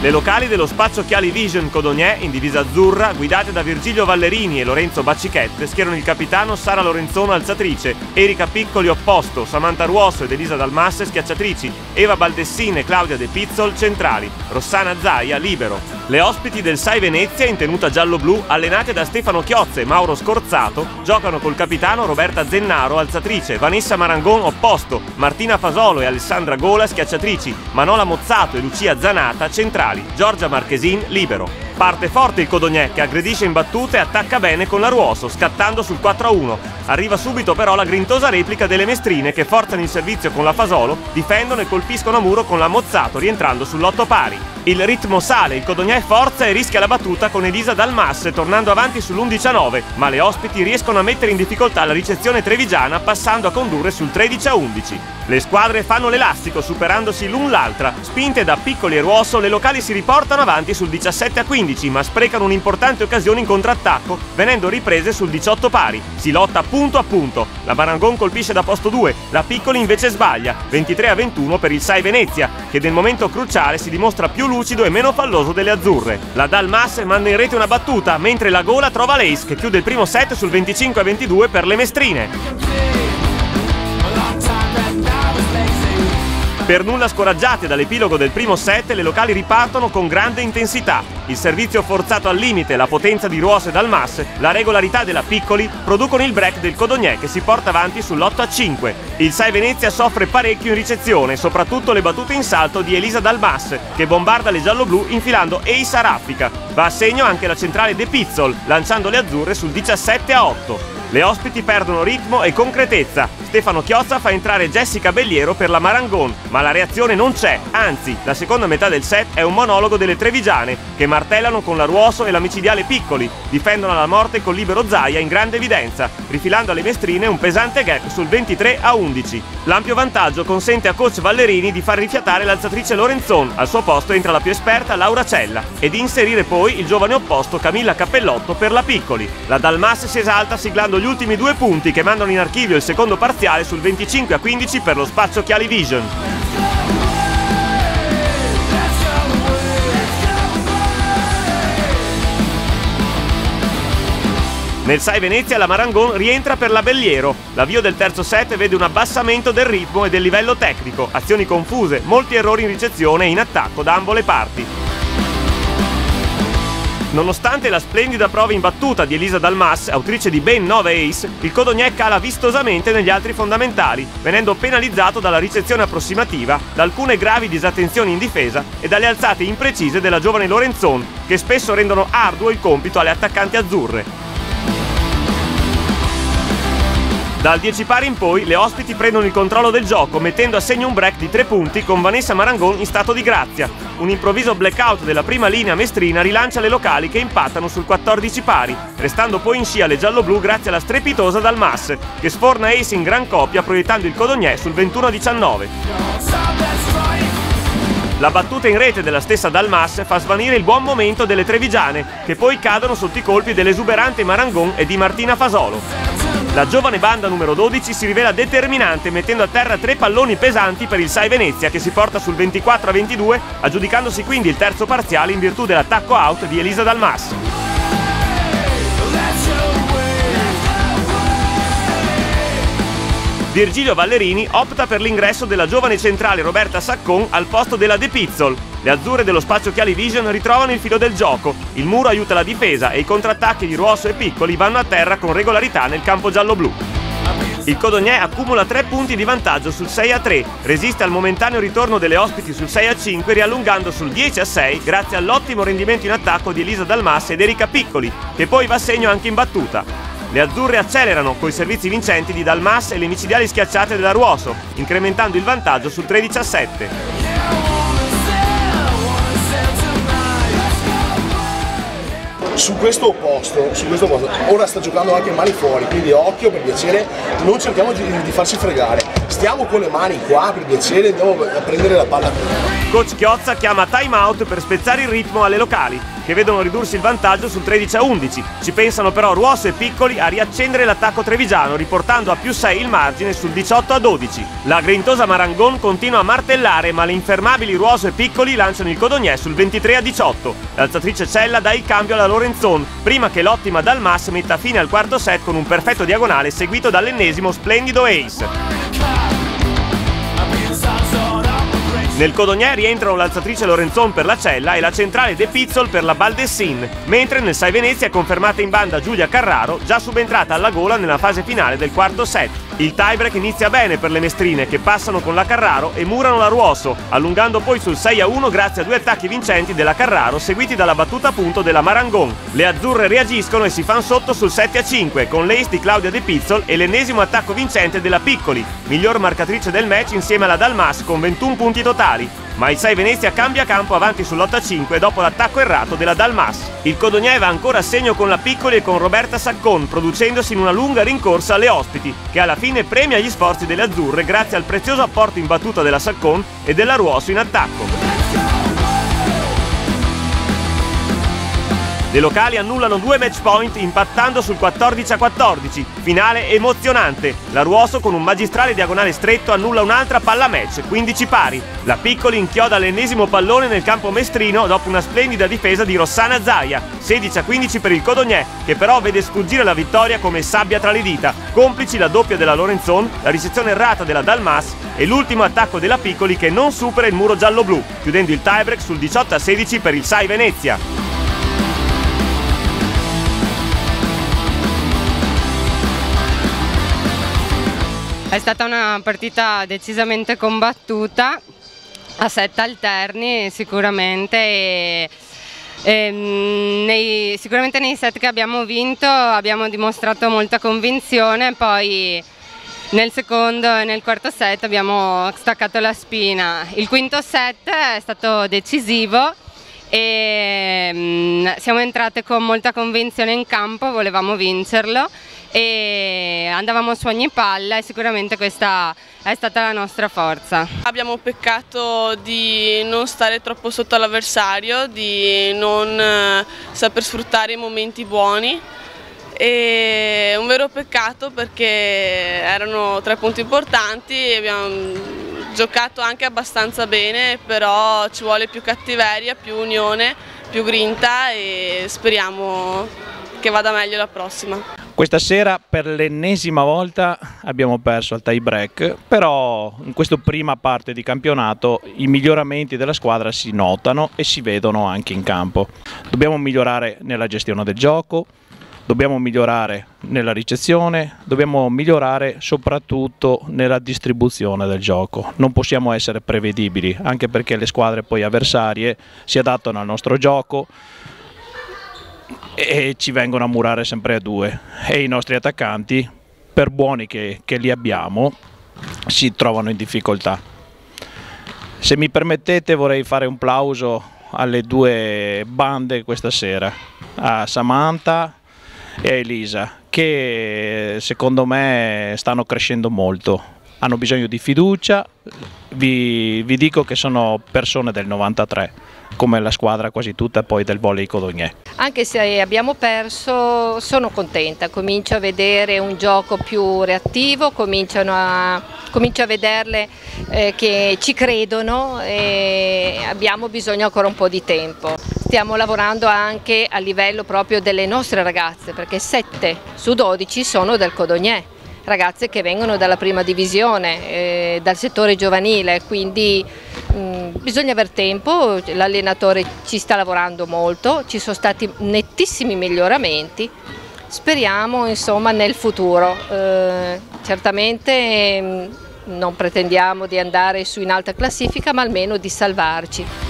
Le locali dello Spazio Chiali Vision Codogné, in divisa azzurra, guidate da Virgilio Vallerini e Lorenzo Baccichette, schierano il capitano Sara Lorenzona alzatrice, Erika Piccoli opposto, Samantha Ruoso ed Elisa Dalmasse schiacciatrici, Eva Baldessin e Claudia De Pizzol centrali, Rossana Zaia libero. Le ospiti del SAI Venezia, in tenuta giallo-blu, allenate da Stefano Chiozze e Mauro Scorzato, giocano col capitano Roberta Zennaro alzatrice, Vanessa Marangon opposto, Martina Fasolo e Alessandra Gola schiacciatrici, Manola Mozzato e Lucia Zanata centrali, Giorgia Marchesin libero. Parte forte il Codogné, che aggredisce in battute e attacca bene con la Ruoso, scattando sul 4-1. Arriva subito però la grintosa replica delle mestrine che forzano il servizio con la Fasolo, difendono e colpiscono a muro con la Mozzato, rientrando sull'8 pari. Il ritmo sale, il Codogné forza e rischia la battuta con Elisa Dalmasse, tornando avanti sull'11-9, ma le ospiti riescono a mettere in difficoltà la ricezione trevigiana, passando a condurre sul 13-11. Le squadre fanno l'elastico, superandosi l'un l'altra. Spinte da Piccoli e Ruoso, le locali si riportano avanti sul 17-15, ma sprecano un'importante occasione in contrattacco, venendo riprese sul 18 pari. Si lotta punto a punto. La Marangon colpisce da posto 2, la Piccoli invece sbaglia. 23-21 per il SAI Venezia, che nel momento cruciale si dimostra più lucido e meno falloso delle azzurre. La Dalmasse manda in rete una battuta, mentre la Gola trova l'Ace, che chiude il primo set sul 25-22 per le mestrine. Per nulla scoraggiate dall'epilogo del primo set, le locali ripartono con grande intensità. Il servizio forzato al limite, la potenza di Ruoso e Dalmasse, la regolarità della Piccoli producono il break del Codogné, che si porta avanti sull'8-5. Il SAI Venezia soffre parecchio in ricezione, soprattutto le battute in salto di Elisa Dalmasse, che bombarda le giallo-blu infilando ace a raffica. Va a segno anche la centrale De Pizzol, lanciando le azzurre sul 17-8. Le ospiti perdono ritmo e concretezza. Stefano Chiozza fa entrare Jessica Belliero per la Marangon, ma la reazione non c'è, anzi, la seconda metà del set è un monologo delle trevigiane, che martellano con la Ruoso e la micidiale Piccoli, difendono alla morte con libero Zaia in grande evidenza, rifilando alle mestrine un pesante gap sul 23-11. L'ampio vantaggio consente a coach Vallerini di far rifiatare l'alzatrice Lorenzon, al suo posto entra la più esperta Laura Cella, e di inserire poi il giovane opposto Camilla Cappellotto per la Piccoli. La Dalmasse si esalta siglando gli ultimi 2 punti che mandano in archivio il secondo parziale sul 25-15 per lo Spazio Chiali Vision. Nel SAI Venezia la Marangon rientra per la Belliero. L'avvio del terzo set vede un abbassamento del ritmo e del livello tecnico, azioni confuse, molti errori in ricezione e in attacco da ambo le parti. Nonostante la splendida prova in battuta di Elisa Dalmasse, autrice di ben 9 ace, il Codogné cala vistosamente negli altri fondamentali, venendo penalizzato dalla ricezione approssimativa, da alcune gravi disattenzioni in difesa e dalle alzate imprecise della giovane Lorenzon, che spesso rendono arduo il compito alle attaccanti azzurre. Dal 10 pari in poi le ospiti prendono il controllo del gioco, mettendo a segno un break di 3 punti con Vanessa Marangon in stato di grazia. Un improvviso blackout della prima linea mestrina rilancia le locali che impattano sul 14 pari, restando poi in scia le giallo-blu grazie alla strepitosa Dalmasse, che sforna ace in gran coppia proiettando il Codogné sul 21-19. La battuta in rete della stessa Dalmasse fa svanire il buon momento delle trevigiane, che poi cadono sotto i colpi dell'esuberante Marangon e di Martina Fasolo. La giovane banda numero 12 si rivela determinante, mettendo a terra 3 palloni pesanti per il SAI Venezia, che si porta sul 24-22, aggiudicandosi quindi il terzo parziale in virtù dell'attacco out di Elisa Dalmasse. Virgilio Vallerini opta per l'ingresso della giovane centrale Roberta Saccon al posto della De Pizzol. Le azzurre dello Spazio Chiali Vision ritrovano il filo del gioco, il muro aiuta la difesa e i contrattacchi di Ruoso e Piccoli vanno a terra con regolarità nel campo giallo-blu. Il Codogné accumula 3 punti di vantaggio sul 6-3, resiste al momentaneo ritorno delle ospiti sul 6-5 riallungando sul 10-6 grazie all'ottimo rendimento in attacco di Elisa Dalmasse ed Erika Piccoli, che poi va a segno anche in battuta. Le azzurre accelerano coi servizi vincenti di Dalmasse e le micidiali schiacciate della Ruoso, incrementando il vantaggio sul 13-7. Su questo posto, ora sta giocando anche mani fuori, quindi occhio per piacere, non cerchiamo di farci fregare. stiamo con le mani qua, per piacere, andiamo a prendere la palla. Coach Chiozza chiama time out per spezzare il ritmo alle locali, che vedono ridursi il vantaggio sul 13-11. Ci pensano però Ruoso e Piccoli a riaccendere l'attacco trevigiano, riportando a +6 il margine sul 18-12. La grintosa Marangon continua a martellare, ma le infermabili Ruoso e Piccoli lanciano il Codogné sul 23-18. L'alzatrice Cella dà il cambio alla Lorenzon, prima che l'ottima Dalmas metta fine al quarto set con un perfetto diagonale seguito dall'ennesimo splendido ace. Nel Codogné rientrano l'alzatrice Lorenzon per la Cella e la centrale De Pizzol per la Baldessin, mentre nel 6 Venezia è confermata in banda Giulia Carraro, già subentrata alla gola nella fase finale del quarto set. Il tiebreak inizia bene per le mestrine, che passano con la Carraro e murano la Ruoso, allungando poi sul 6-1 grazie a 2 attacchi vincenti della Carraro seguiti dalla battuta a punto della Marangon. Le azzurre reagiscono e si fanno sotto sul 7-5 con l'ace di Claudia De Pizzol e l'ennesimo attacco vincente della Piccoli, miglior marcatrice del match insieme alla Dalmas con 21 punti totali. Ma il 6 Venezia cambia campo avanti sull'8-5 dopo l'attacco errato della Dalmas. Il Codogné va ancora a segno con la Piccoli e con Roberta Saccon, producendosi in una lunga rincorsa alle ospiti, che alla fine premia gli sforzi delle azzurre grazie al prezioso apporto in battuta della Saccon e della Ruoso in attacco. Le locali annullano 2 match point impattando sul 14-14, finale emozionante. La Ruoso con un magistrale diagonale stretto annulla un'altra palla match, 15 pari. La Piccoli inchioda l'ennesimo pallone nel campo mestrino dopo una splendida difesa di Rossana Zaia, 16-15 per il Codogné, che però vede sfuggire la vittoria come sabbia tra le dita, complici la doppia della Lorenzon, la ricezione errata della Dalmas e l'ultimo attacco della Piccoli che non supera il muro giallo-blu, chiudendo il tiebreak sul 18-16 per il 6 Venezia. È stata una partita decisamente combattuta, a set alterni sicuramente, sicuramente nei set che abbiamo vinto abbiamo dimostrato molta convinzione, poi nel secondo e nel quarto set abbiamo staccato la spina. Il quinto set è stato decisivo e siamo entrate con molta convinzione in campo, volevamo vincerlo e andavamo su ogni palla e sicuramente questa è stata la nostra forza. Abbiamo peccato di non stare troppo sotto all'avversario, di non saper sfruttare i momenti buoni. È un vero peccato perché erano 3 punti importanti, abbiamo giocato anche abbastanza bene, però ci vuole più cattiveria, più unione, più grinta e speriamo che vada meglio la prossima. Questa sera per l'ennesima volta abbiamo perso al tie break, però in questa prima parte di campionato i miglioramenti della squadra si notano e si vedono anche in campo. Dobbiamo migliorare nella gestione del gioco, dobbiamo migliorare nella ricezione, dobbiamo migliorare soprattutto nella distribuzione del gioco. Non possiamo essere prevedibili, anche perché le squadre poi avversarie si adattano al nostro gioco e ci vengono a murare sempre a 2 e i nostri attaccanti, per buoni che li abbiamo, si trovano in difficoltà. Se mi permettete vorrei fare un plauso alle 2 bande questa sera, a Samantha e a Elisa, che secondo me stanno crescendo molto, hanno bisogno di fiducia. Vi dico che sono persone del 93, come la squadra quasi tutta poi del volley Codogné. Anche se abbiamo perso sono contenta, comincio a vedere un gioco più reattivo, comincio a vederle che ci credono e abbiamo bisogno ancora un po' di tempo. Stiamo lavorando anche a livello proprio delle nostre ragazze, perché 7 su 12 sono del Codogné, ragazze che vengono dalla prima divisione, dal settore giovanile, quindi bisogna aver tempo, l'allenatore ci sta lavorando molto, ci sono stati nettissimi miglioramenti, speriamo insomma nel futuro, certamente non pretendiamo di andare su in alta classifica ma almeno di salvarci.